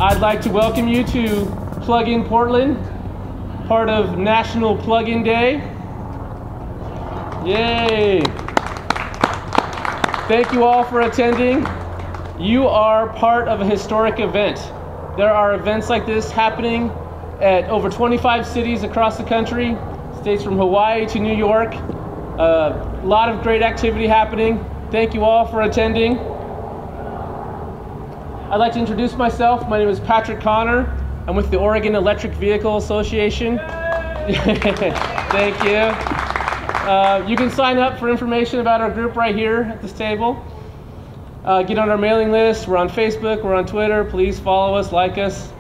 I'd like to welcome you to Plug-in Portland, part of National Plug-in Day. Yay! Thank you all for attending. You are part of a historic event. There are events like this happening at over 25 cities across the country, states from Hawaii to New York. A lot of great activity happening. Thank you all for attending. I'd like to introduce myself. My name is Patrick Connor. I'm with the Oregon Electric Vehicle Association. Thank you. You can sign up for information about our group right here at this table. Get on our mailing list. We're on Facebook, we're on Twitter. Please follow us, like us.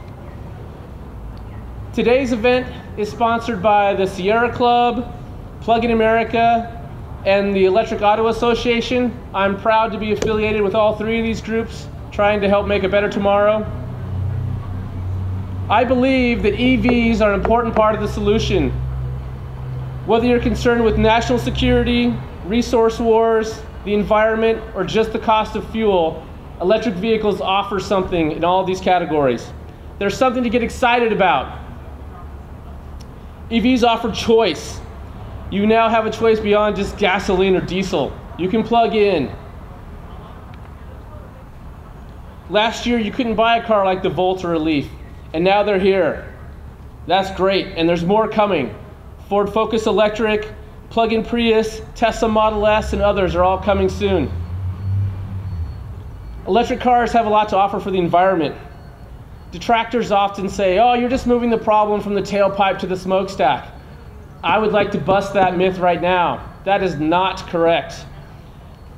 Today's event is sponsored by the Sierra Club, Plug-in America, and the Electric Auto Association. I'm proud to be affiliated with all three of these groups, trying to help make a better tomorrow. I believe that EVs are an important part of the solution. Whether you're concerned with national security, resource wars, the environment, or just the cost of fuel, electric vehicles offer something in all of these categories. There's something to get excited about. EVs offer choice. You now have a choice beyond just gasoline or diesel. You can plug in. Last year, you couldn't buy a car like the Volt or a Leaf, and now they're here. That's great, and there's more coming. Ford Focus Electric, plug-in Prius, Tesla Model S, and others are all coming soon. Electric cars have a lot to offer for the environment. Detractors often say, oh, you're just moving the problem from the tailpipe to the smokestack. I would like to bust that myth right now. That is not correct.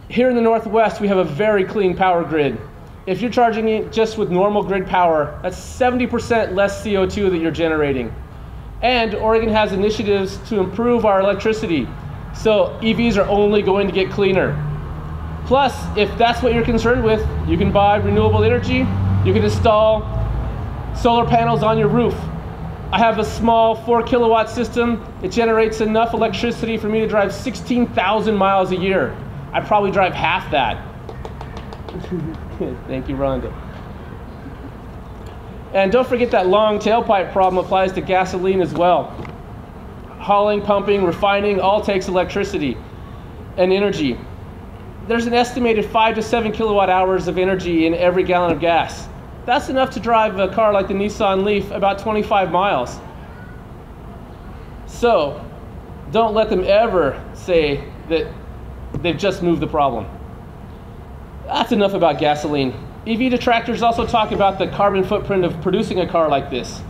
Here in the Northwest, we have a very clean power grid. If you're charging it just with normal grid power, that's 70% less CO2 that you're generating. And Oregon has initiatives to improve our electricity, so EVs are only going to get cleaner. Plus, if that's what you're concerned with, you can buy renewable energy, you can install solar panels on your roof. I have a small 4 kilowatt system. It generates enough electricity for me to drive 16,000 miles a year. I probably drive half that. Thank you, Rhonda. And don't forget that long tailpipe problem applies to gasoline as well. Hauling, pumping, refining all takes electricity and energy. There's an estimated 5 to 7 kilowatt hours of energy in every gallon of gas. That's enough to drive a car like the Nissan Leaf about 25 miles. So, don't let them ever say that they've just moved the problem. That's enough about gasoline. EV detractors also talk about the carbon footprint of producing a car like this.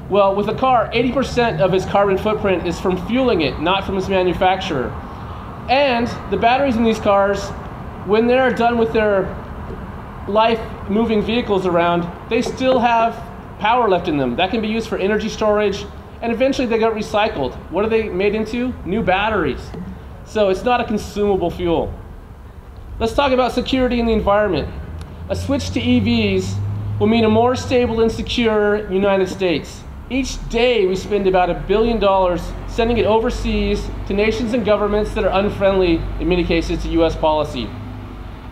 Well, with a car, 80% of its carbon footprint is from fueling it, not from its manufacturer. And the batteries in these cars, when they're done with their life moving vehicles around, they still have power left in them. That can be used for energy storage, and eventually they get recycled. What are they made into? New batteries. So it's not a consumable fuel. Let's talk about security in the environment. A switch to EVs will mean a more stable and secure United States. Each day we spend about $1 billion sending it overseas to nations and governments that are unfriendly, in many cases, to US policy.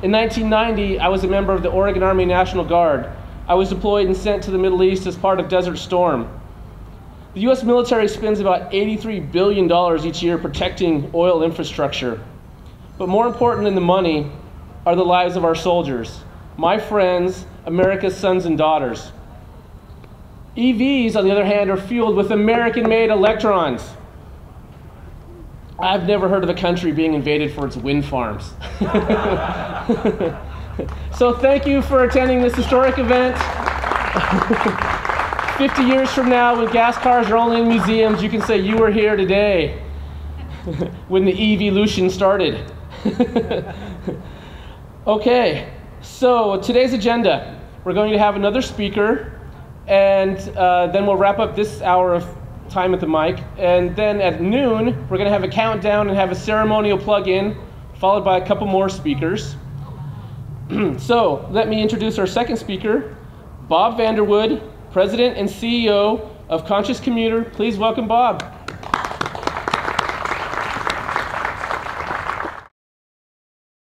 In 1990, I was a member of the Oregon Army National Guard. I was deployed and sent to the Middle East as part of Desert Storm. The US military spends about $83 billion each year protecting oil infrastructure. But more important than the money are the lives of our soldiers, my friends, America's sons and daughters. EVs, on the other hand, are fueled with American-made electrons. I've never heard of a country being invaded for its wind farms. So thank you for attending this historic event. 50 years from now, when gas cars are only in museums, you can say you were here today when the evolution started. Okay, so today's agenda, we're going to have another speaker, and then we'll wrap up this hour of time at the mic, and then at noon, we're going to have a countdown and have a ceremonial plug-in, followed by a couple more speakers. So let me introduce our second speaker, Bob Vanderwood, President and CEO of Conscious Commuter. Please welcome Bob.